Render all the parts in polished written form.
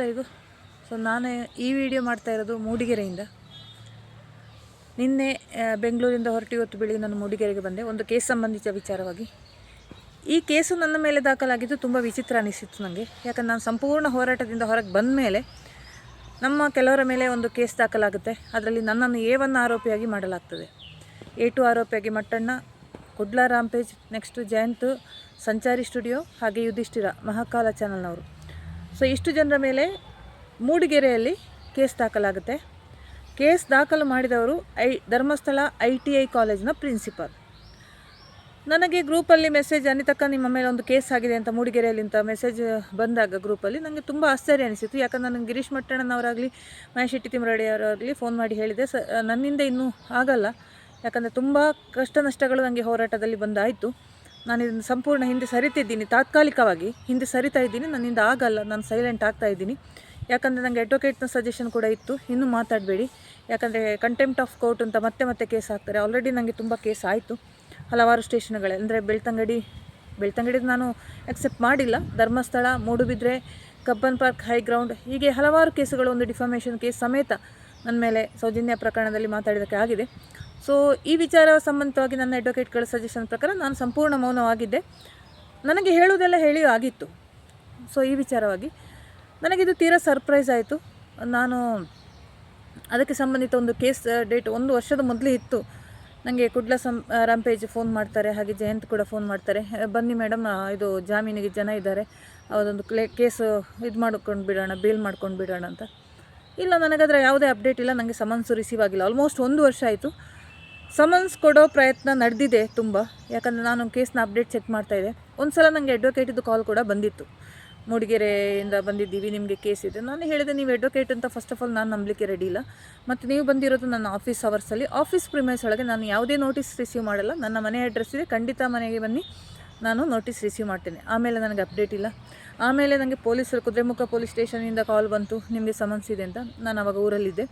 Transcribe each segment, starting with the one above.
ಎಲ್ಲರಿಗೂ. ನಾನು ಈ ವಿಡಿಯೋ ಮಾಡ್ತಾ ಇರೋದು ಮೂಡಿಗೆರೆಯಿಂದ. ನಿನ್ನೆ ಬೆಂಗಳೂರಿಂದ ಹೊರಟು ಇವತ್ತು ಬೆಳಿಗ್ಗೆ ನಾನು ಮೂಡಿಗೆರೆಗೆ ಬಂದೆ ಒಂದು ಕೇಸ್ ಸಂಬಂಧಿತ ವಿಚಾರವಾಗಿ. ಈ ಕೇಸು ನನ್ನ ಮೇಲೆ ದಾಖಲಾಗಿದ್ದು ತುಂಬ ವಿಚಿತ್ರ ಅನಿಸಿತ್ತು ನನಗೆ. ಯಾಕಂದರೆ ನಾನು ಸಂಪೂರ್ಣ ಹೋರಾಟದಿಂದ ಹೊರಗೆ ಬಂದ ಮೇಲೆ ನಮ್ಮ ಕೆಲವರ ಮೇಲೆ ಒಂದು ಕೇಸ್ ದಾಖಲಾಗುತ್ತೆ. ಅದರಲ್ಲಿ ನನ್ನನ್ನು A1 ಆರೋಪಿಯಾಗಿ ಮಾಡಲಾಗ್ತದೆ, A2 ಆರೋಪಿಯಾಗಿ Mattanna, Kudla rampage, next Jayanth, Sanchari studio, ಹಾಗೆ ಯುಧಿಷ್ಠಿರ ಮಹಾಕಾಲ ಚಾನಲ್ನವರು. ಇಷ್ಟು ಜನರ ಮೇಲೆ ಮೂಡಿಗೆರೆಯಲ್ಲಿ ಕೇಸ್ ದಾಖಲಾಗುತ್ತೆ. ಕೇಸ್ ದಾಖಲು ಮಾಡಿದವರು ಧರ್ಮಸ್ಥಳ ITI ಕಾಲೇಜಿನ ಪ್ರಿನ್ಸಿಪಾಲ್. ನನಗೆ ಗ್ರೂಪಲ್ಲಿ ಮೆಸೇಜ್, ಅನಿತಕ್ಕ ನಿಮ್ಮ ಮೇಲೆ ಒಂದು ಕೇಸ್ ಆಗಿದೆ ಅಂತ ಮೂಡಿಗೆರೆಯಲ್ಲಿ ಅಂತ ಮೆಸೇಜ್ ಬಂದಾಗ ಗ್ರೂಪಲ್ಲಿ ನನಗೆ ತುಂಬ ಆಶ್ಚರ್ಯ ಅನಿಸಿತು. ಯಾಕಂದರೆ ನನಗೆ ಗಿರೀಶ್ ಮಟ್ಟಣ್ಣನವರಾಗಲಿ ಮಹೇಶ್ ಶೆಟ್ಟಿ ತಿಮ್ಮರಡಿಯವರಾಗಲಿ ಫೋನ್ ಮಾಡಿ ಹೇಳಿದೆ, ನನ್ನಿಂದ ಇನ್ನೂ ಆಗಲ್ಲ, ಯಾಕಂದರೆ ತುಂಬ ಕಷ್ಟ ನಷ್ಟಗಳು ನನಗೆ ಹೋರಾಟದಲ್ಲಿ ಬಂದಾಯಿತು. ನಾನು ಇದನ್ನು ಸಂಪೂರ್ಣ ಹಿಂದೆ ಸರಿತಿದ್ದೀನಿ, ತಾತ್ಕಾಲಿಕವಾಗಿ ಹಿಂದೆ ಸರಿತಾ ಇದ್ದೀನಿ, ನನ್ನಿಂದ ಆಗಲ್ಲ, ನಾನು ಸೈಲೆಂಟ್ ಆಗ್ತಾ ಇದ್ದೀನಿ. ಯಾಕಂದರೆ ನನಗೆ ಅಡ್ವೊಕೇಟ್ನ ಸಜೆಷನ್ ಕೂಡ ಇತ್ತು, ಇನ್ನೂ ಮಾತಾಡಬೇಡಿ, ಯಾಕಂದರೆ ಕಂಟೆಂಪ್ಟ್ ಆಫ್ ಕೋರ್ಟ್ ಅಂತ ಮತ್ತೆ ಕೇಸ್ ಹಾಕ್ತಾರೆ. ಆಲ್ರೆಡಿ ನನಗೆ ತುಂಬ ಕೇಸ್ ಆಯಿತು ಹಲವಾರು ಸ್ಟೇಷನ್ಗಳೇ, ಅಂದರೆ ಬೆಳ್ತಂಗಡಿದು ನಾನು ಎಕ್ಸೆಪ್ಟ್ ಮಾಡಿಲ್ಲ, ಧರ್ಮಸ್ಥಳ, ಮೂಡುಬಿದ್ರೆ, ಕಬ್ಬನ್ ಪಾರ್ಕ್, ಹೈಗ್ರೌಂಡ್, ಹೀಗೆ ಹಲವಾರು ಕೇಸುಗಳು, ಒಂದು ಡಿಫಾಮೇಷನ್ ಕೇಸ್ ಸಮೇತ ನನ್ನ ಮೇಲೆ ಸೌಜನ್ಯ ಪ್ರಕರಣದಲ್ಲಿ ಮಾತಾಡಿದ್ದಕ್ಕೆ ಆಗಿದೆ. ಈ ವಿಚಾರ ಸಂಬಂಧವಾಗಿ ನನ್ನ ಅಡ್ವೊಕೇಟ್ಗಳ ಸಜೆಷನ್ ಪ್ರಕಾರ ನಾನು ಸಂಪೂರ್ಣ ಮೌನವಾಗಿದ್ದೆ. ನನಗೆ ಹೇಳುವುದೆಲ್ಲ ಹೇಳಿ ಆಗಿತ್ತು. ಈ ವಿಚಾರವಾಗಿ ನನಗಿದು ತೀರಾ ಸರ್ಪ್ರೈಸ್ ಆಯಿತು. ನಾನು ಅದಕ್ಕೆ ಸಂಬಂಧಿತ ಒಂದು ಕೇಸ್ ಡೇಟ್ 1 ವರ್ಷದ ಮೊದಲೇ ಇತ್ತು. ನನಗೆ ಕುಡ್ಲ ರಾಂಪೇಜ್ ಫೋನ್ ಮಾಡ್ತಾರೆ, ಹಾಗೆ ಜಯಂತ್ ಕೂಡ ಫೋನ್ ಮಾಡ್ತಾರೆ, ಬನ್ನಿ ಮೇಡಮ್, ಇದು ಜಾಮೀನಿಗೆ ಜನ ಇದ್ದಾರೆ, ಅದೊಂದು ಕೇಸು ಇದು ಮಾಡ್ಕೊಂಡು ಬಿಡೋಣ, ಬೇಲ್ ಮಾಡ್ಕೊಂಡು ಬಿಡೋಣ ಅಂತ. ಇಲ್ಲ, ನನಗದರ ಯಾವುದೇ ಅಪ್ಡೇಟ್ ಇಲ್ಲ, ನನಗೆ ಸಮನ್ಸು ರಿಸೀವ್ ಆಗಿಲ್ಲ. ಆಲ್ಮೋಸ್ಟ್ 1 ವರ್ಷ ಆಯಿತು. ಸಮನ್ಸ್ ಕೊಡೋ ಪ್ರಯತ್ನ ನಡೆದಿದೆ ತುಂಬ, ಯಾಕಂದರೆ ನಾನು ಕೇಸ್ನ ಅಪ್ಡೇಟ್ ಚೆಕ್ ಮಾಡ್ತಾಯಿದ್ದೆ. ಒಂದು ಸಲ ನನಗೆ ಅಡ್ವೊಕೇಟಿದ್ದು ಕಾಲ್ ಕೂಡ ಬಂದಿತ್ತು, ಮೂಡಿಗೆರೆಯಿಂದ ಬಂದಿದ್ದೀವಿ, ನಿಮಗೆ ಕೇಸ್ ಇದೆ. ನಾನು ಹೇಳಿದೆ, ನೀವು ಅಡ್ವೊಕೇಟ್ ಅಂತ ಫಸ್ಟ್ ಆಫ್ ಆಲ್ ನಾನು ನಂಬಲಿಕ್ಕೆ ರೆಡಿ ಇಲ್ಲ, ಮತ್ತು ನೀವು ಬಂದಿರೋದು ನನ್ನ ಆಫೀಸ್ ಅವರ್ಸಲ್ಲಿ, ಆಫೀಸ್ ಪ್ರಿಮೈಸ್ ಒಳಗೆ ನಾನು ಯಾವುದೇ ನೋಟಿಸ್ ರಿಸೀವ್ ಮಾಡಲ್ಲ, ನನ್ನ ಮನೆ ಅಡ್ರೆಸ್ ಇದೆ, ಖಂಡಿತ ಮನೆಗೆ ಬನ್ನಿ, ನಾನು ನೋಟಿಸ್ ರಿಸೀವ್ ಮಾಡ್ತೇನೆ. ಆಮೇಲೆ ನನಗೆ ಅಪ್ಡೇಟ್ ಇಲ್ಲ. ಆಮೇಲೆ ನನಗೆ ಪೊಲೀಸರು ಕುದುರೆಮುಖ ಪೊಲೀಸ್ ಸ್ಟೇಷನಿಂದ ಕಾಲ್ ಬಂತು, ನಿಮಗೆ ಸಮನ್ಸ್ ಇದೆ ಅಂತ. ನಾನು ಆವಾಗ ಊರಲ್ಲಿದ್ದೆ.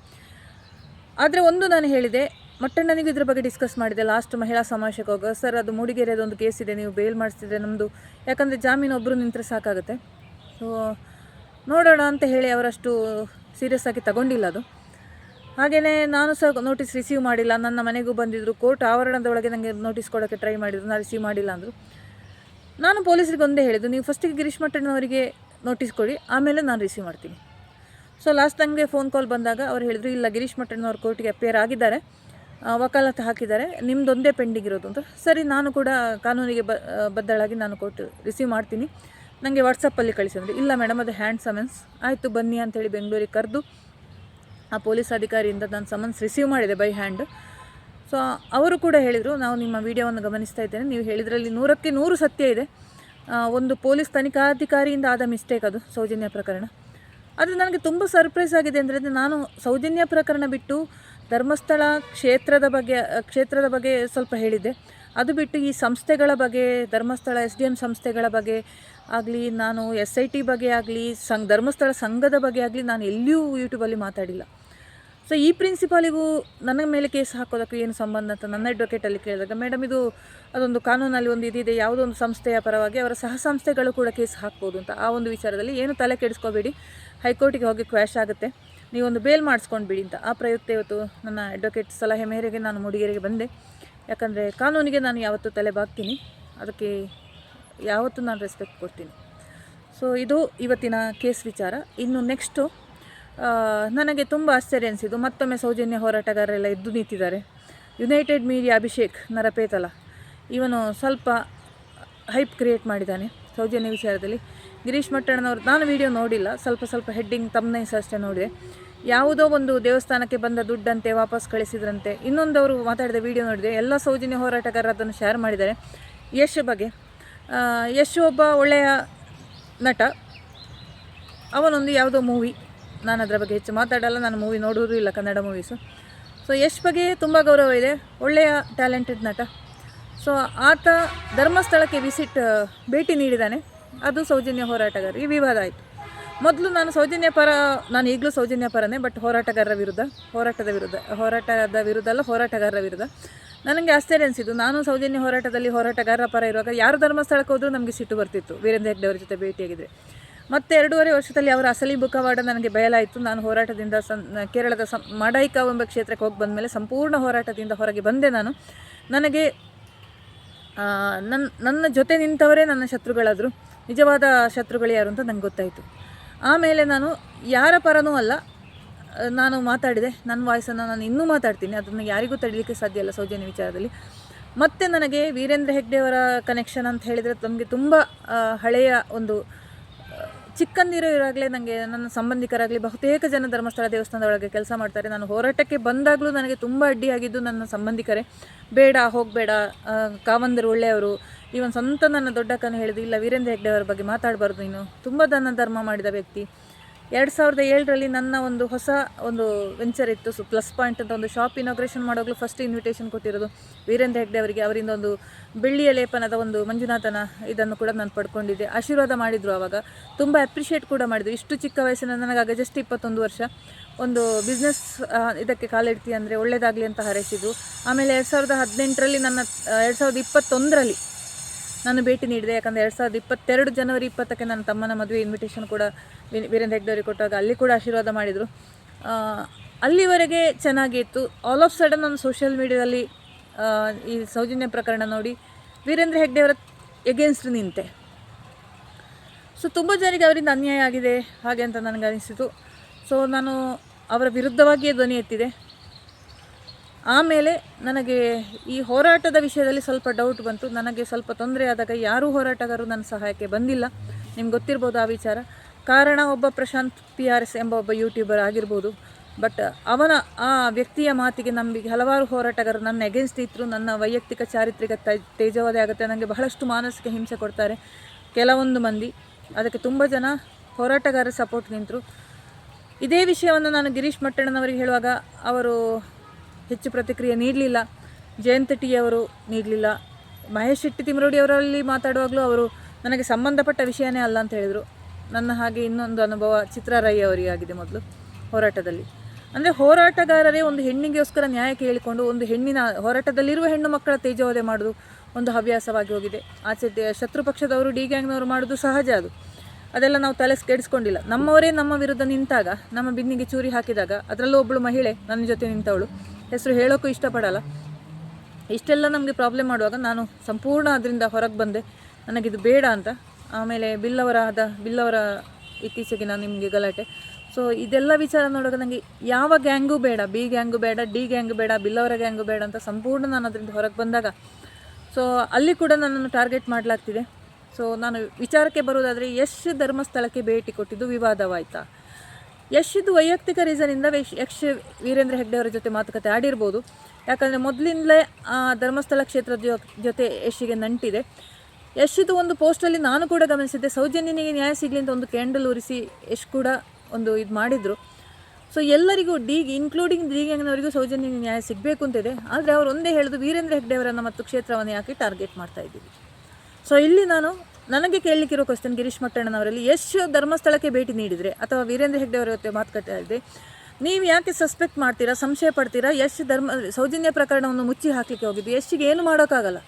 ಆದರೆ ಒಂದು ನಾನು ಹೇಳಿದೆ, ಮಟ್ಟಣ್ಣನಿಗೂ ಇದ್ರ ಬಗ್ಗೆ ಡಿಸ್ಕಸ್ ಮಾಡಿದೆ ಲಾಸ್ಟ್ ಮಹಿಳಾ ಸಮಾವೇಶಕ್ಕೆ ಹೋಗೋ, ಸರ್ ಅದು ಮೂಡಿಗೆರೆದೊಂದು ಕೇಸ್ ಇದೆ, ನೀವು ಬೇಲ್ ಮಾಡಿಸ್ತಿದ್ರೆ ನಮ್ಮದು, ಯಾಕಂದರೆ ಜಾಮೀನು ಒಬ್ಬರು ನಿಂತರೆ ಸಾಕಾಗುತ್ತೆ, ನೋಡೋಣ ಅಂತ ಹೇಳಿ ಅವರಷ್ಟು ಸೀರಿಯಸ್ ಆಗಿ ತಗೊಂಡಿಲ್ಲ ಅದು. ಹಾಗೆಯೇ ನಾನು ಸಹ ನೋಟಿಸ್ ರಿಸೀವ್ ಮಾಡಿಲ್ಲ. ನನ್ನ ಮನೆಗೂ ಬಂದಿದ್ದರು, ಕೋರ್ಟ್ ಆವರಣದೊಳಗೆ ನನಗೆ ನೋಟಿಸ್ ಕೊಡೋಕ್ಕೆ ಟ್ರೈ ಮಾಡಿದರು, ನಾನು ರಿಸೀವ್ ಮಾಡಿಲ್ಲ ಅಂದರು. ನಾನು ಪೊಲೀಸರಿಗೆ ಒಂದೇ ಹೇಳಿದ್ದು, ನೀವು ಫಸ್ಟಿಗೆ ಗಿರೀಶ್ ಮಟ್ಟಣ್ಣವರಿಗೆ ನೋಟಿಸ್ ಕೊಡಿ, ಆಮೇಲೆ ನಾನು ರಿಸೀವ್ ಮಾಡ್ತೀನಿ. ಲಾಸ್ಟ್ ನನಗೆ ಫೋನ್ ಕಾಲ್ ಬಂದಾಗ ಅವ್ರು ಹೇಳಿದರು, ಇಲ್ಲ ಗಿರೀಶ್ ಮಟ್ಟಣ್ಣವ್ರು ಕೋರ್ಟಿಗೆ ಅಪೇರ್ ಆಗಿದ್ದಾರೆ, ವಕಾಲತ್ತು ಹಾಕಿದ್ದಾರೆ, ನಿಮ್ಮದೊಂದೇ ಪೆಂಡಿಂಗ್ ಇರೋದು ಅಂತ. ಸರಿ, ನಾನು ಕೂಡ ಕಾನೂನಿಗೆ ಬದ್ಧಳಾಗಿ ನಾನು ಕೋರ್ಟ್ ರಿಸೀವ್ ಮಾಡ್ತೀನಿ, ನನಗೆ ವಾಟ್ಸಪ್ಪಲ್ಲಿ ಕಳಿಸಿದ್ರು. ಇಲ್ಲ ಮೇಡಮ್, ಅದು ಹ್ಯಾಂಡ್ ಸಮನ್ಸ್, ಆಯಿತು ಬನ್ನಿ ಅಂಥೇಳಿ ಬೆಂಗಳೂರಿಗೆ ಕರೆದು ಆ ಪೊಲೀಸ್ ಅಧಿಕಾರಿಯಿಂದ ನಾನು ಸಮನ್ಸ್ ರಿಸೀವ್ ಮಾಡಿದೆ ಬೈ ಹ್ಯಾಂಡ್. ಅವರು ಕೂಡ ಹೇಳಿದರು, ನಾವು ನಿಮ್ಮ ವಿಡಿಯೋವನ್ನು ಗಮನಿಸ್ತಾ ಇದ್ದೇನೆ, ನೀವು ಹೇಳಿದ್ರಲ್ಲಿ 100ಕ್ಕೆ 100 ಸತ್ಯ ಇದೆ, ಒಂದು ಪೊಲೀಸ್ ತನಿಖಾಧಿಕಾರಿಯಿಂದ ಆದ ಮಿಸ್ಟೇಕ್ ಅದು ಸೌಜನ್ಯ ಪ್ರಕರಣ. ಅದು ನನಗೆ ತುಂಬ ಸರ್ಪ್ರೈಸ್ ಆಗಿದೆ. ಅಂದರೆ ನಾನು ಸೌಜನ್ಯ ಪ್ರಕರಣ ಬಿಟ್ಟು ಧರ್ಮಸ್ಥಳ ಕ್ಷೇತ್ರದ ಬಗ್ಗೆ ಸ್ವಲ್ಪ ಹೇಳಿದ್ದೆ. ಅದು ಬಿಟ್ಟು ಈ ಸಂಸ್ಥೆಗಳ ಬಗ್ಗೆ, ಧರ್ಮಸ್ಥಳ SDM ಸಂಸ್ಥೆಗಳ ಬಗ್ಗೆ ಆಗಲಿ, ನಾನು SIT ಬಗ್ಗೆ ಆಗಲಿ, ಧರ್ಮಸ್ಥಳ ಸಂಘದ ಬಗ್ಗೆ ಆಗಲಿ ನಾನು ಎಲ್ಲಿಯೂ ಯೂಟ್ಯೂಬಲ್ಲಿ ಮಾತಾಡಿಲ್ಲ. ಈ ಪ್ರಿನ್ಸಿಪಾಲಿಗೂ ನನ್ನ ಮೇಲೆ ಕೇಸ್ ಹಾಕೋದಕ್ಕೂ ಏನು ಸಂಬಂಧ ಅಂತ ನನ್ನ ಅಡ್ವೊಕೇಟಲ್ಲಿ ಕೇಳಿದಾಗ, ಮೇಡಮ್ ಇದು ಅದೊಂದು ಕಾನೂನಲ್ಲಿ ಒಂದು ಇದಿದೆ, ಯಾವುದೋ ಒಂದು ಸಂಸ್ಥೆಯ ಪರವಾಗಿ ಅವರ ಸಹ ಸಂಸ್ಥೆಗಳು ಕೂಡ ಕೇಸ್ ಹಾಕ್ಬೋದು ಅಂತ. ಆ ಒಂದು ವಿಚಾರದಲ್ಲಿ ಏನು ತಲೆ ಕೆಡಿಸ್ಕೋಬೇಡಿ, ಹೈಕೋರ್ಟಿಗೆ ಹೋಗಿ ಕ್ವ್ಯಾಶ್ ಆಗುತ್ತೆ, ನೀವೊಂದು ಬೇಲ್ ಮಾಡಿಸ್ಕೊಂಡು ಬಿಡಿ ಅಂತ. ಆ ಪ್ರಯುಕ್ತ ಇವತ್ತು ನನ್ನ ಅಡ್ವೊಕೇಟ್ ಸಲಹೆ ಮೇರೆಗೆ ನಾನು ಮೂಡಿಗೆರೆಗೆ ಬಂದೆ. ಯಾಕಂದರೆ ಕಾನೂನಿಗೆ ನಾನು ಯಾವತ್ತೂ ತಲೆ ಬಾಗ್ತೀನಿ, ಅದಕ್ಕೆ ಯಾವತ್ತೂ ನಾನು ರೆಸ್ಪೆಕ್ಟ್ ಕೊಡ್ತೀನಿ. ಇದು ಇವತ್ತಿನ ಕೇಸ್ ವಿಚಾರ. ಇನ್ನು ನೆಕ್ಸ್ಟು ನನಗೆ ತುಂಬ ಆಶ್ಚರ್ಯ ಅನಿಸಿದ್ದು, ಮತ್ತೊಮ್ಮೆ ಸೌಜನ್ಯ ಹೋರಾಟಗಾರರೆಲ್ಲ ಎದ್ದು ನಿಂತಿದ್ದಾರೆ. ಯುನೈಟೆಡ್ ಮೀಡಿಯಾ ಅಭಿಷೇಕ್ ನರಪೇತಲ, ಇವನು ಸ್ವಲ್ಪ ಹೈಪ್ ಕ್ರಿಯೇಟ್ ಮಾಡಿದ್ದಾನೆ ಸೌಜನ್ಯ ವಿಚಾರದಲ್ಲಿ. ಗಿರೀಶ್ ಮಟ್ಟಣ್ಣನವರು ನಾನು ವಿಡಿಯೋ ನೋಡಿಲ್ಲ, ಸ್ವಲ್ಪ ಹೆಡ್ಡಿಂಗ್ ತಮ್ನೈಸ್ ಅಷ್ಟೇ ನೋಡಿದೆ. ಯಾವುದೋ ಒಂದು ದೇವಸ್ಥಾನಕ್ಕೆ ಬಂದ ದುಡ್ಡಂತೆ ವಾಪಸ್ ಕಳಿಸಿದ್ರಂತೆ. ಇನ್ನೊಂದವರು ಮಾತಾಡಿದ ವಿಡಿಯೋ ನೋಡಿದೆ, ಎಲ್ಲ ಸೌಜನ್ಯ ಹೋರಾಟಗಾರರು ಅದನ್ನು ಶೇರ್ ಮಾಡಿದ್ದಾರೆ. ಯಶ್ ಬಗ್ಗೆ, ಯಶ್ ಒಬ್ಬ ಒಳ್ಳೆಯ ನಟ, ಅವನೊಂದು ಯಾವುದೋ ಮೂವಿ, ನಾನು ಅದರ ಬಗ್ಗೆ ಹೆಚ್ಚು ಮಾತಾಡಲ್ಲ, ನಾನು ಮೂವಿ ನೋಡೋದು ಇಲ್ಲ, ಕನ್ನಡ ಮೂವೀಸು. ಯಶ್ ಬಗ್ಗೆ ತುಂಬ ಗೌರವ ಇದೆ, ಒಳ್ಳೆಯ ಟ್ಯಾಲೆಂಟೆಡ್ ನಟ. ಆತ ಧರ್ಮಸ್ಥಳಕ್ಕೆ ಭೇಟಿ ನೀಡಿದ್ದಾನೆ, ಅದು ಸೌಜನ್ಯ ಹೋರಾಟಗಾರರಿಗೆ ವಿವಾದ ಆಯಿತು. ಮೊದಲು ನಾನು ಸೌಜನ್ಯ ಪರ, ನಾನು ಈಗಲೂ ಸೌಜನ್ಯ ಪರನೇ, ಬಟ್ ಹೋರಾಟಗಾರರ ವಿರುದ್ಧ. ನನಗೆ ಆಶ್ಚರ್ಯ ಅನಿಸಿದ್ದು, ನಾನು ಸೌಜನ್ಯ ಹೋರಾಟಗಾರರ ಪರ ಇರುವಾಗ ಯಾರು ಧರ್ಮಸ್ಥಳಕ್ಕೆ ಹೋದರೂ ನಮಗೆ ಸಿಟ್ಟು ಬರ್ತಿತ್ತು, ವೀರೇಂದ್ರ ಹೆಗ್ಡೆ ಅವರ ಜೊತೆ ಭೇಟಿಯಾಗಿದ್ದರೆ. ಮತ್ತು 2.5 ವರ್ಷದಲ್ಲಿ ಅವರ ಅಸಲಿ ಮುಖವಾಡ ನನಗೆ ಬಯಲಾಯಿತು. ನಾನು ಹೋರಾಟದಿಂದ ಕೇರಳದ ಮಡೈಕಾವ್ ಎಂಬ ಕ್ಷೇತ್ರಕ್ಕೆ ಹೋಗಿ ಬಂದಮೇಲೆ ಸಂಪೂರ್ಣ ಹೋರಾಟದಿಂದ ಹೊರಗೆ ಬಂದೆ. ನನಗೆ ನನ್ನ ಜೊತೆ ನಿಂತವರೇ ನನ್ನ ಶತ್ರುಗಳಾದರು. ನಿಜವಾದ ಶತ್ರುಗಳು ಯಾರು ಅಂತ ನಂಗೆ ಗೊತ್ತಾಯಿತು. ಆಮೇಲೆ ನಾನು ಯಾರ ಪರನೂ ಅಲ್ಲ, ನಾನು ಮಾತಾಡಿದೆ. ನನ್ನ ವಾಯ್ಸನ್ನು ನಾನು ಇನ್ನೂ ಮಾತಾಡ್ತೀನಿ, ಅದನ್ನು ಯಾರಿಗೂ ತಡೀಲಿಕ್ಕೆ ಸಾಧ್ಯ ಇಲ್ಲ ಸೌಜನ್ಯ ವಿಚಾರದಲ್ಲಿ. ಮತ್ತು ನನಗೆ ವೀರೇಂದ್ರ ಹೆಗ್ಡೆಯವರ ಕನೆಕ್ಷನ್ ಅಂತ ಹೇಳಿದರೆ ನಮಗೆ ತುಂಬ ಹಳೆಯ ಒಂದು ಚಿಕ್ಕಂದಿರೋ ನನಗೆ ನನ್ನ ಸಂಬಂಧಿಕರಾಗಲಿ ಬಹುತೇಕ ಜನ ಧರ್ಮಸ್ಥಳ ದೇವಸ್ಥಾನದ ಒಳಗೆ ಕೆಲಸ ಮಾಡ್ತಾರೆ. ನಾನು ಹೋರಾಟಕ್ಕೆ ಬಂದಾಗಲೂ ನನಗೆ ತುಂಬ ಅಡ್ಡಿಯಾಗಿದ್ದು ನನ್ನ ಸಂಬಂಧಿಕರೇ. ಬೇಡ, ಹೋಗಬೇಡ, ಕಾವಂದರು ಒಳ್ಳೆಯವರು. ಇವನ್ ಸ್ವಂತ ನನ್ನ ದೊಡ್ಡಕ್ಕನ ಹೇಳಿದ್ದು, ಇಲ್ಲ ವೀರೇಂದ್ರ ಹೆಗ್ಡೆಯವರ ಬಗ್ಗೆ ಮಾತಾಡಬಾರ್ದು, ನೀನು ತುಂಬ ದಾನ ಧರ್ಮ ಮಾಡಿದ ವ್ಯಕ್ತಿ. 2007ರಲ್ಲಿ ನನ್ನ ಒಂದು ಹೊಸ ಒಂದು ವೆಂಚರ್ ಇತ್ತು, ಪ್ಲಸ್ ಪಾಯಿಂಟ್ ಅಂತ ಒಂದು ಶಾಪ್ ಇನಾಗ್ರೇಷನ್ ಮಾಡೋಗ್ಲೂ ಫಸ್ಟ್ ಇನ್ವಿಟೇಷನ್ ಕೊಟ್ಟಿರೋದು ವೀರೇಂದ್ರ ಹೆಗ್ಡೆ ಅವರಿಗೆ. ಅವರಿಂದ ಒಂದು ಬೆಳ್ಳಿಯ ಲೇಪನದ ಒಂದು ಮಂಜುನಾಥನ ಇದನ್ನು ಕೂಡ ನಾನು ಪಡ್ಕೊಂಡಿದ್ದೆ. ಆಶೀರ್ವಾದ ಮಾಡಿದರು, ಆವಾಗ ತುಂಬ ಅಪ್ರಿಷಿಯೇಟ್ ಕೂಡ ಮಾಡಿದರು. ಇಷ್ಟು ಚಿಕ್ಕ ವಯಸ್ಸಿನ ನನಗಾಗ ಜಸ್ಟ್ 21 ವರ್ಷ. ಒಂದು ಬಿಸ್ನೆಸ್ ಇದಕ್ಕೆ ಕಾಲಿಡ್ತಿ ಅಂದರೆ ಒಳ್ಳೆಯದಾಗಲಿ ಅಂತ ಹಾರೈಸಿದ್ದು. ಆಮೇಲೆ 2018ರಲ್ಲಿ 2021ರಲ್ಲಿ ನಾನು ಭೇಟಿ ನೀಡಿದೆ. ಯಾಕಂದರೆ 2022 ಜನವರಿ 20ಕ್ಕೆ ನನ್ನ ತಮ್ಮನ ಮದುವೆ ಇನ್ವಿಟೇಷನ್ ಕೂಡ ವೀರೇಂದ್ರ ಹೆಗ್ಡೆ ಅವರಿಗೆ ಕೊಟ್ಟಾಗ ಅಲ್ಲಿ ಕೂಡ ಆಶೀರ್ವಾದ ಮಾಡಿದರು. ಅಲ್ಲಿವರೆಗೆ ಚೆನ್ನಾಗಿತ್ತು. ಆಲ್ ಆಫ್ ಸಡನ್ ನಾನು ಸೋಷಿಯಲ್ ಮೀಡಿಯಾದಲ್ಲಿ ಈ ಸೌಜನ್ಯ ಪ್ರಕರಣ ನೋಡಿ ವೀರೇಂದ್ರ ಹೆಗ್ಡೆ ಅವರ ಎಗೇನ್ಸ್ಟ್ ನಿಂತೆ. ಸೊ ತುಂಬ ಜನರಿಗೆ ಅವರಿಂದ ಅನ್ಯಾಯ ಆಗಿದೆ ಹಾಗೆ ಅಂತ ನನಗೆ ಅನಿಸಿತು. ಸೊ ನಾನು ಅವರ ವಿರುದ್ಧವಾಗಿಯೇ ಧ್ವನಿ ಎತ್ತಿದೆ. ಆಮೇಲೆ ನನಗೆ ಈ ಹೋರಾಟದ ವಿಷಯದಲ್ಲಿ ಸ್ವಲ್ಪ ಡೌಟ್ ಬಂತು. ನನಗೆ ಸ್ವಲ್ಪ ತೊಂದರೆ ಆದಾಗ ಯಾರೂ ಹೋರಾಟಗಾರರು ನನ್ನ ಸಹಾಯಕ್ಕೆ ಬಂದಿಲ್ಲ. ನಿಮ್ಗೆ ಗೊತ್ತಿರ್ಬೋದು ಆ ವಿಚಾರ. ಕಾರಣ ಒಬ್ಬ ಪ್ರಶಾಂತ್ PRS ಎಂಬ ಒಬ್ಬ ಯೂಟ್ಯೂಬರ್ ಆಗಿರ್ಬೋದು. ಬಟ್ ಅವನ ಆ ವ್ಯಕ್ತಿಯ ಮಾತಿಗೆ ನಂಬಿ ಹಲವಾರು ಹೋರಾಟಗಾರರು ನನ್ನ ಎಗೇನ್ಸ್ಟ್ ಇದ್ದರು. ನನ್ನ ವೈಯಕ್ತಿಕ ಚಾರಿತ್ರಿಕ ತೇಜೋವಧೆ ಆಗುತ್ತೆ, ನನಗೆ ಬಹಳಷ್ಟು ಮಾನಸಿಕ ಹಿಂಸೆ ಕೊಡ್ತಾರೆ ಕೆಲವೊಂದು ಮಂದಿ. ಅದಕ್ಕೆ ತುಂಬ ಜನ ಹೋರಾಟಗಾರರ ಸಪೋರ್ಟ್ ನಿಂತರು. ಇದೇ ವಿಷಯವನ್ನು ನಾನು ಗಿರೀಶ್ ಮಟ್ಟಣ್ಣನವರಿಗೆ ಹೇಳುವಾಗ ಅವರು ಹೆಚ್ಚು ಪ್ರತಿಕ್ರಿಯೆ ನೀಡಲಿಲ್ಲ. ಜಯಂತ್ ಟಿ ಅವರು ನೀಡಲಿಲ್ಲ. ಮಹೇಶ್ ಶೆಟ್ಟಿ ತಿಮರೋಡಿ ಅವರಲ್ಲಿ ಮಾತಾಡುವಾಗಲೂ ಅವರು ನನಗೆ ಸಂಬಂಧಪಟ್ಟ ವಿಷಯನೇ ಅಲ್ಲ ಅಂತ ಹೇಳಿದರು. ನನ್ನ ಹಾಗೆ ಇನ್ನೊಂದು ಅನುಭವ ಚಿತ್ರಾ ರೈ ಅವರಿಗೆ ಆಗಿದೆ ಮೊದಲು ಹೋರಾಟದಲ್ಲಿ. ಅಂದರೆ ಹೋರಾಟಗಾರರೇ ಒಂದು ಹೆಣ್ಣಿಗೋಸ್ಕರ ನ್ಯಾಯ ಕೇಳಿಕೊಂಡು ಒಂದು ಹೆಣ್ಣಿನ ಹೋರಾಟದಲ್ಲಿರುವ ಹೆಣ್ಣು ಮಕ್ಕಳ ತೇಜೋವಧೆ ಮಾಡೋದು ಒಂದು ಹವ್ಯಾಸವಾಗಿ ಹೋಗಿದೆ. ಆಚೆ ಶತ್ರು ಪಕ್ಷದವರು ಡಿ ಗ್ಯಾಂಗ್ನವರು ಮಾಡೋದು ಸಹಜ. ಅದೆಲ್ಲ ನಾವು ತಲೆ ಕೆಡಿಸ್ಕೊಂಡಿಲ್ಲ. ನಮ್ಮವರೇ ನಮ್ಮ ವಿರುದ್ಧ ನಿಂತಾಗ, ನಮ್ಮ ಬಿನ್ನಿಗೆ ಚೂರಿ ಹಾಕಿದಾಗ, ಅದರಲ್ಲೂ ಒಬ್ಬಳು ಮಹಿಳೆ ನನ್ನ ಜೊತೆ ನಿಂತವಳು, ಹೆಸರು ಹೇಳೋಕ್ಕೂ ಇಷ್ಟಪಡಲ್ಲ, ಇಷ್ಟೆಲ್ಲ ನಮಗೆ ಪ್ರಾಬ್ಲಮ್ ಮಾಡುವಾಗ ನಾನು ಸಂಪೂರ್ಣ ಅದರಿಂದ ಹೊರಗೆ ಬಂದೆ. ನನಗಿದು ಬೇಡ ಅಂತ. ಆಮೇಲೆ ಬಿಲ್ಲವರ ಇತ್ತೀಚೆಗೆ ನಾನು ನಿಮಗೆ ಗಲಾಟೆ. ಸೊ ಇದೆಲ್ಲ ವಿಚಾರ ನೋಡುವಾಗ ನನಗೆ ಯಾವ ಗ್ಯಾಂಗೂ ಬೇಡ, ಬಿ ಗ್ಯಾಂಗು ಬೇಡ, ಡಿ ಗ್ಯಾಂಗು ಬೇಡ, ಬಿಲ್ಲವರ ಗ್ಯಾಂಗು ಬೇಡ ಅಂತ ಸಂಪೂರ್ಣ ನಾನು ಅದರಿಂದ ಹೊರಗೆ ಬಂದಾಗ ಸೊ ಅಲ್ಲಿ ಕೂಡ ನನ್ನನ್ನು ಟಾರ್ಗೆಟ್ ಮಾಡಲಾಗ್ತಿದೆ. ಸೊ ನಾನು ವಿಚಾರಕ್ಕೆ ಬರೋದಾದರೆ ಯಶ್ ಧರ್ಮಸ್ಥಳಕ್ಕೆ ಭೇಟಿ ಕೊಟ್ಟಿದ್ದು ವಿವಾದವಾಯಿತಾ? ಯಶ್ದು ವೈಯಕ್ತಿಕ ರೀಸನಿಂದ ಯಶ್ ವೀರೇಂದ್ರ ಹೆಗ್ಡೆ ಅವರ ಜೊತೆ ಮಾತುಕತೆ ಆಡಿರ್ಬೋದು. ಯಾಕಂದರೆ ಮೊದಲಿಂದಲೇ ಧರ್ಮಸ್ಥಳ ಕ್ಷೇತ್ರದ ಜೊತೆ ಯಶ್ಗೆ ನಂಟಿದೆ. ಯಶ್ದು ಒಂದು ಪೋಸ್ಟಲ್ಲಿ ನಾನು ಕೂಡ ಗಮನಿಸಿದ್ದೆ, ಸೌಜನ್ಯನಿಗೆ ನ್ಯಾಯ ಸಿಗಲಿ ಅಂತ ಒಂದು ಕ್ಯಾಂಡಲ್ ಉರಿಸಿ ಯಶ್ ಕೂಡ ಒಂದು ಇದು ಮಾಡಿದರು. ಸೊ ಎಲ್ಲರಿಗೂ ಇನ್ಕ್ಲೂಡಿಂಗ್ ಡಿ ಗ್ಯಾಂಗ್ನವರಿಗೂ ಸೌಜನ್ಯನಿಗೆ ನ್ಯಾಯ ಸಿಗಬೇಕು ಅಂತಿದೆ. ಆದರೆ ಅವರು ಒಂದೇ ಹೇಳೋದು ವೀರೇಂದ್ರ ಹೆಗ್ಡೆ ಅವರನ್ನು ಮತ್ತು ಕ್ಷೇತ್ರವನ್ನು ಯಾಕೆ ಟಾರ್ಗೆಟ್ ಮಾಡ್ತಾ ಇದ್ದೀವಿ. ಸೊ ಇಲ್ಲಿ ನನಗೆ ಕೇಳಲಿಕ್ಕಿರೋ ಕ್ವಶನ್ ಗಿರೀಶ್ ಮಟ್ಟಣ್ಣನವರಲ್ಲಿ, ಯಶ್ ಧರ್ಮಸ್ಥಳಕ್ಕೆ ಭೇಟಿ ನೀಡಿದರೆ ಅಥವಾ ವೀರೇಂದ್ರ ಹೆಗ್ಡೆ ಅವರ ಜೊತೆ ಮಾತುಕತೆ ಆಗಿದೆ, ನೀವು ಯಾಕೆ ಸಸ್ಪೆಕ್ಟ್ ಮಾಡ್ತೀರಾ, ಸಂಶಯ ಪಡ್ತೀರಾ? ಯಶ್ ಸೌಜನ್ಯ ಪ್ರಕರಣವನ್ನು ಮುಚ್ಚಿ ಹಾಕಲಿಕ್ಕೆ ಹೋಗಿದ್ದು. ಯಶ್ಗೆ ಏನು ಮಾಡೋಕ್ಕಾಗಲ್ಲ.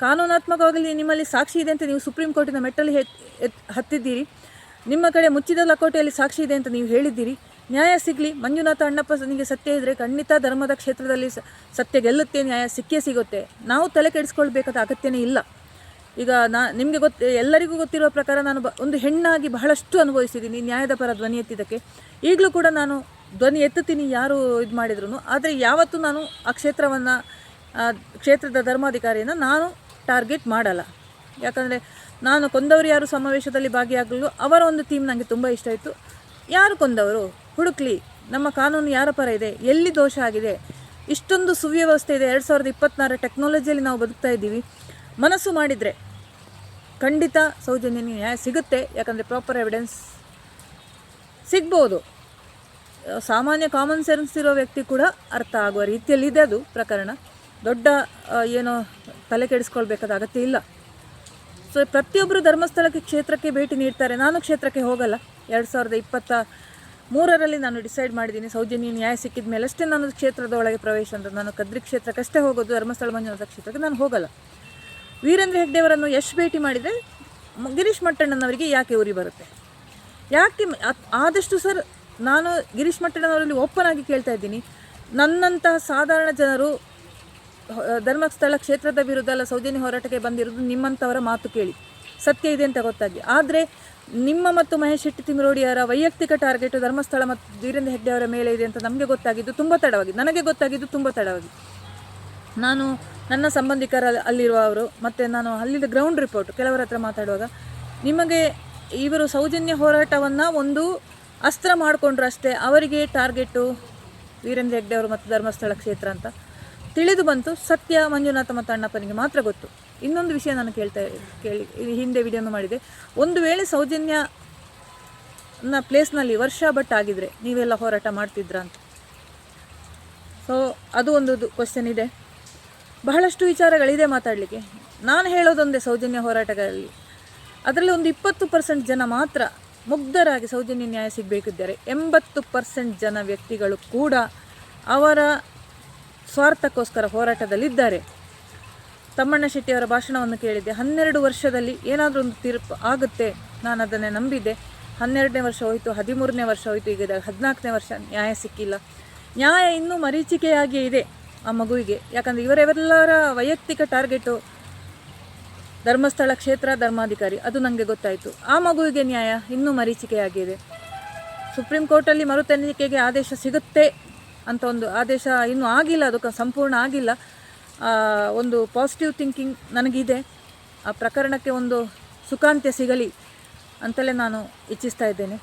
ಕಾನೂನಾತ್ಮಕವಾಗಿ ನಿಮ್ಮಲ್ಲಿ ಸಾಕ್ಷಿ ಇದೆ ಅಂತ ನೀವು ಸುಪ್ರೀಂ ಕೋರ್ಟಿನ ಮೆಟ್ಟಲ್ಲಿ ಹತ್ತಿದ್ದೀರಿ. ನಿಮ್ಮ ಕಡೆ ಮುಚ್ಚಿದ ಲಕೋಟೆಯಲ್ಲಿ ಸಾಕ್ಷಿ ಇದೆ ಅಂತ ನೀವು ಹೇಳಿದ್ದೀರಿ. ನ್ಯಾಯ ಸಿಗಲಿ. ಮಂಜುನಾಥ ಅಣ್ಣಪ್ಪನಿಗೆ ಸತ್ಯ ಇದ್ದರೆ ಖಂಡಿತ ಧರ್ಮದ ಕ್ಷೇತ್ರದಲ್ಲಿ ಸತ್ಯ ಗೆಲ್ಲುತ್ತೆ, ನ್ಯಾಯ ಸಿಕ್ಕೇ ಸಿಗುತ್ತೆ. ನಾವು ತಲೆ ಕೆಡಿಸ್ಕೊಳ್ಬೇಕಾದ ಅಗತ್ಯನೇ ಇಲ್ಲ. ಈಗ ನಿಮಗೆ ಎಲ್ಲರಿಗೂ ಗೊತ್ತಿರುವ ಪ್ರಕಾರ ನಾನು ಒಂದು ಹೆಣ್ಣಾಗಿ ಬಹಳಷ್ಟು ಅನುಭವಿಸಿದ್ದೀನಿ ನ್ಯಾಯದ ಪರ ಧ್ವನಿ ಎತ್ತಿದ್ದಕ್ಕೆ. ಈಗಲೂ ಕೂಡ ನಾನು ಧ್ವನಿ ಎತ್ತುತ್ತೀನಿ ಯಾರು ಇದು ಮಾಡಿದ್ರು. ಆದರೆ ಯಾವತ್ತೂ ನಾನು ಆ ಕ್ಷೇತ್ರದ ಧರ್ಮಾಧಿಕಾರಿಯನ್ನು ನಾನು ಟಾರ್ಗೆಟ್ ಮಾಡಲ್ಲ. ಯಾಕಂದರೆ ನಾನು ಕೊಂದವರು ಯಾರು ಸಮಾವೇಶದಲ್ಲಿ ಭಾಗಿಯಾಗಲು ಅವರ ಒಂದು ಥೀಮ್ ನನಗೆ ತುಂಬ ಇಷ್ಟ ಆಯಿತು. ಯಾರು ಕೊಂದವರು ಹುಡುಕ್ಲಿ, ನಮ್ಮ ಕಾನೂನು ಯಾರ ಪರ ಇದೆ, ಎಲ್ಲಿ ದೋಷ ಆಗಿದೆ. ಇಷ್ಟೊಂದು ಸುವ್ಯವಸ್ಥೆ ಇದೆ. 2024 ಟೆಕ್ನಾಲಜಿಯಲ್ಲಿ ನಾವು ಬದುಕ್ತಾ ಇದ್ದೀವಿ. ಮನಸ್ಸು ಮಾಡಿದರೆ ಖಂಡಿತ ಸೌಜನ್ಯನಿಗೆ ನ್ಯಾಯ ಸಿಗುತ್ತೆ. ಯಾಕಂದರೆ ಪ್ರಾಪರ್ ಎವಿಡೆನ್ಸ್ ಸಿಗ್ಬೋದು. ಸಾಮಾನ್ಯ ಕಾಮನ್ ಸೆನ್ಸ್ ಇರೋ ವ್ಯಕ್ತಿ ಕೂಡ ಅರ್ಥ ಆಗುವ ರೀತಿಯಲ್ಲಿದೆ ಅದು ಪ್ರಕರಣ. ದೊಡ್ಡ ಏನೋ ತಲೆ ಕೆಡಿಸ್ಕೊಳ್ಬೇಕಾದ ಅಗತ್ಯ ಇಲ್ಲ. ಸೊ ಪ್ರತಿಯೊಬ್ಬರು ಧರ್ಮಸ್ಥಳಕ್ಕೆ ಕ್ಷೇತ್ರಕ್ಕೆ ಭೇಟಿ ನೀಡ್ತಾರೆ. ನಾನು ಕ್ಷೇತ್ರಕ್ಕೆ ಹೋಗಲ್ಲ. 2023ರಲ್ಲಿ ನಾನು ಡಿಸೈಡ್ ಮಾಡಿದ್ದೀನಿ, ಸೌಜನ್ಯ ನ್ಯಾಯ ಸಿಕ್ಕಿದ ಮೇಲೆ ಅಷ್ಟೇ ನಾನು ಕ್ಷೇತ್ರದ ಒಳಗೆ ಪ್ರವೇಶ ಅಂತ. ನಾನು ಕದ್ರಿ ಕ್ಷೇತ್ರಕ್ಕಷ್ಟೇ ಹೋಗೋದು, ಧರ್ಮಸ್ಥಳ ಮಂಜುನಾಥ ಕ್ಷೇತ್ರಕ್ಕೆ ನಾನು ಹೋಗಲ್ಲ. ವೀರೇಂದ್ರ ಹೆಗ್ಡೆ ಅವರನ್ನು ಯಶ್ ಭೇಟಿ ಮಾಡಿದರೆ ಗಿರೀಶ್ ಮಟ್ಟಣ್ಣನವರಿಗೆ ಯಾಕೆ ಉರಿ ಬರುತ್ತೆ? ಯಾಕೆ ಆದಷ್ಟು ಸರ್ ನಾನು ಗಿರೀಶ್ ಮಟ್ಟಣ್ಣವರಲ್ಲಿ ಓಪನ್ ಆಗಿ ಕೇಳ್ತಾ ಇದ್ದೀನಿ, ನನ್ನಂತಹ ಸಾಧಾರಣ ಜನರು ಧರ್ಮಸ್ಥಳ ಕ್ಷೇತ್ರದ ವಿರುದ್ಧ ಅಲ್ಲ ಸೌಜನ್ಯ ಹೋರಾಟಕ್ಕೆ ಬಂದಿರೋದು ನಿಮ್ಮಂಥವರ ಮಾತು ಕೇಳಿ ಸತ್ಯ ಇದೆ ಅಂತ ಗೊತ್ತಾಗಿ. ಆದರೆ ನಿಮ್ಮ ಮತ್ತು ಮಹೇಶ್ ಶೆಟ್ಟಿ ತಿಮ್ರೋಡಿಯವರ ವೈಯಕ್ತಿಕ ಟಾರ್ಗೆಟು ಧರ್ಮಸ್ಥಳ ಮತ್ತು ವೀರೇಂದ್ರ ಹೆಗ್ಡೆ ಅವರ ಮೇಲೆ ಇದೆ ಅಂತ ನಮಗೆ ಗೊತ್ತಾಗಿದ್ದು ತುಂಬ ತಡವಾಗಿ, ನನಗೆ ಗೊತ್ತಾಗಿದ್ದು ತುಂಬ ತಡವಾಗಿ. ನಾನು ನನ್ನ ಸಂಬಂಧಿಕರ ಅಲ್ಲಿರುವವರು ಮತ್ತು ನಾನು ಅಲ್ಲಿದ್ದ ಗ್ರೌಂಡ್ ರಿಪೋರ್ಟ್ ಕೆಲವರ ಹತ್ರ ಮಾತಾಡುವಾಗ, ನಿಮಗೆ ಇವರು ಸೌಜನ್ಯ ಹೋರಾಟವನ್ನು ಒಂದು ಅಸ್ತ್ರ ಮಾಡಿಕೊಂಡ್ರು ಅಷ್ಟೇ, ಅವರಿಗೆ ಟಾರ್ಗೆಟು ವೀರೇಂದ್ರ ಹೆಗ್ಡೆ ಅವರು ಮತ್ತು ಧರ್ಮಸ್ಥಳ ಕ್ಷೇತ್ರ ಅಂತ ತಿಳಿದು ಬಂತು. ಸತ್ಯ ಮಂಜುನಾಥ ಮತ್ತು ಅಣ್ಣಪ್ಪನಿಗೆ ಮಾತ್ರ ಗೊತ್ತು. ಇನ್ನೊಂದು ವಿಷಯ ನಾನು ಕೇಳಿ ಹಿಂದೆ ವಿಡಿಯೋನು ಮಾಡಿದೆ, ಒಂದು ವೇಳೆ ಸೌಜನ್ಯನ ಪ್ಲೇಸ್ನಲ್ಲಿ ವರ್ಷ ಭಟ್ ಆಗಿದ್ರೆ ನೀವೆಲ್ಲ ಹೋರಾಟ ಮಾಡ್ತಿದ್ರ ಅಂತ. ಸೊ ಅದು ಒಂದು ಕ್ವಶನ್ ಇದೆ. ಬಹಳಷ್ಟು ವಿಚಾರಗಳಿದೆ ಮಾತಾಡಲಿಕ್ಕೆ. ನಾನು ಹೇಳೋದೊಂದೇ, ಸೌಜನ್ಯ ಹೋರಾಟಗಳಲ್ಲಿ ಅದರಲ್ಲಿ ಒಂದು 20% ಜನ ಮಾತ್ರ ಮುಗ್ಧರಾಗಿ ಸೌಜನ್ಯ ನ್ಯಾಯ ಸಿಗಬೇಕಿದ್ದಾರೆ. 80% ಜನ ವ್ಯಕ್ತಿಗಳು ಕೂಡ ಅವರ ಸ್ವಾರ್ಥಕ್ಕೋಸ್ಕರ ಹೋರಾಟದಲ್ಲಿದ್ದಾರೆ. ತಮ್ಮಣ್ಣ ಶೆಟ್ಟಿಯವರ ಭಾಷಣವನ್ನು ಕೇಳಿದ್ದೆ. 12 ವರ್ಷದಲ್ಲಿ ಏನಾದರೂ ಒಂದು ತೀರ್ಪು ಆಗುತ್ತೆ, ನಾನು ಅದನ್ನೇ ನಂಬಿದ್ದೆ. 12ನೇ ವರ್ಷ ಹೋಯಿತು, 13ನೇ ವರ್ಷ ಹೋಯಿತು, ಈಗ 14ನೇ ವರ್ಷ ನ್ಯಾಯ ಸಿಕ್ಕಿಲ್ಲ. ನ್ಯಾಯ ಇನ್ನೂ ಮರೀಚಿಕೆಯಾಗಿಯೇ ಇದೆ ಆ ಮಗುವಿಗೆ. ಯಾಕಂದರೆ ಇವರೆಲ್ಲರ ವೈಯಕ್ತಿಕ ಟಾರ್ಗೆಟು ಧರ್ಮಸ್ಥಳ ಕ್ಷೇತ್ರ ಧರ್ಮಾಧಿಕಾರಿ, ಅದು ನನಗೆ ಗೊತ್ತಾಯಿತು. ಆ ಮಗುವಿಗೆ ನ್ಯಾಯ ಇನ್ನೂ ಮರೀಚಿಕೆಯಾಗಿದೆ. ಸುಪ್ರೀಂ ಕೋರ್ಟಲ್ಲಿ ಮರು ತನಿಖೆಗೆ ಆದೇಶ ಸಿಗುತ್ತೆ ಅಂತ ಒಂದು ಆದೇಶ ಇನ್ನೂ ಆಗಿಲ್ಲ, ಅದು ಸಂಪೂರ್ಣ ಆಗಿಲ್ಲ. ಒಂದು ಪಾಸಿಟಿವ್ ಥಿಂಕಿಂಗ್ ನನಗಿದೆ. ಆ ಪ್ರಕರಣಕ್ಕೆ ಒಂದು ಸುಖಾಂತ್ಯ ಸಿಗಲಿ ಅಂತಲೇ ನಾನು ಇಚ್ಛಿಸ್ತಾ ಇದ್ದೇನೆ.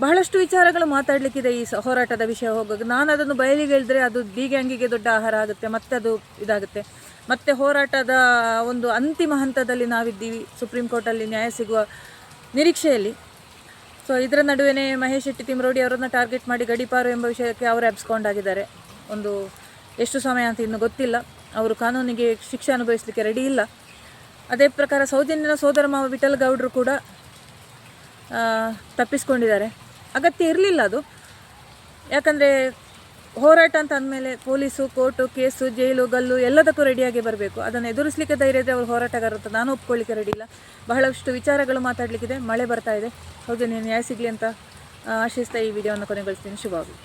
ಬಹಳಷ್ಟು ವಿಚಾರಗಳು ಮಾತಾಡಲಿಕ್ಕಿದೆ ಈ ಹೋರಾಟದ ವಿಷಯ ಹೋಗುವಾಗ. ನಾನು ಅದನ್ನು ಬಯಲಿಗೆ ಹೇಳಿದ್ರೆ ಅದು ಬೀಗ್ಯಾಂಗಿಗೆ ದೊಡ್ಡ ಆಹಾರ ಆಗುತ್ತೆ, ಮತ್ತೆ ಅದು ಇದಾಗುತ್ತೆ. ಮತ್ತು ಹೋರಾಟದ ಒಂದು ಅಂತಿಮ ಹಂತದಲ್ಲಿ ನಾವಿದ್ದೀವಿ, ಸುಪ್ರೀಂ ಕೋರ್ಟಲ್ಲಿ ನ್ಯಾಯ ಸಿಗುವ ನಿರೀಕ್ಷೆಯಲ್ಲಿ. ಸೊ ಇದರ ನಡುವೆ ಮಹೇಶ್ ಶೆಟ್ಟಿ ತಿಮ್ರೋಡಿ ಅವರನ್ನು ಟಾರ್ಗೆಟ್ ಮಾಡಿ ಗಡೀಪಾರು ಎಂಬ ವಿಷಯಕ್ಕೆ ಅವರು ಅಬ್ಸ್ಕೊಂಡಾಗಿದ್ದಾರೆ. ಒಂದು ಎಷ್ಟು ಸಮಯ ಅಂತ ಇನ್ನೂ ಗೊತ್ತಿಲ್ಲ. ಅವರು ಕಾನೂನಿಗೆ ಶಿಕ್ಷೆ ಅನುಭವಿಸಲಿಕ್ಕೆ ರೆಡಿ ಇಲ್ಲ. ಅದೇ ಪ್ರಕಾರ ಸೌಜನ್ಯನ ಸೋದರ ಮಾವ ವಿಠಲ್ ಗೌಡರು ಕೂಡ ತಪ್ಪಿಸ್ಕೊಂಡಿದ್ದಾರೆ. ಅಗತ್ಯ ಇರಲಿಲ್ಲ ಅದು. ಯಾಕಂದರೆ ಹೋರಾಟ ಅಂತ ಅಂದಮೇಲೆ ಪೊಲೀಸು, ಕೋರ್ಟು, ಕೇಸು, ಜೈಲು, ಗಲ್ಲು ಎಲ್ಲದಕ್ಕೂ ರೆಡಿಯಾಗಿ ಬರಬೇಕು. ಅದನ್ನು ಎದುರಿಸಲಿಕ್ಕೆ ಧೈರ್ಯ ಇದ್ದರೆ ಅವರು ಹೋರಾಟಗಾರರು ಅಂತ ನಾನು ಒಪ್ಕೊಳ್ಳಿಕ್ಕೆ ರೆಡಿ ಇಲ್ಲ. ಬಹಳಷ್ಟು ವಿಚಾರಗಳು ಮಾತಾಡಲಿಕ್ಕಿದೆ. ಮಳೆ ಬರ್ತಾ ಇದೆ. ಸೌಜನ್ಯ ನ್ಯಾಯ ಸಿಗಲಿ ಅಂತ ಆಶಿಸ್ತಾ ಈ ವಿಡಿಯೋವನ್ನು ಕೊನೆಗೊಳಿಸ್ತೀನಿ. ಶುಭವಾಗಲಿ.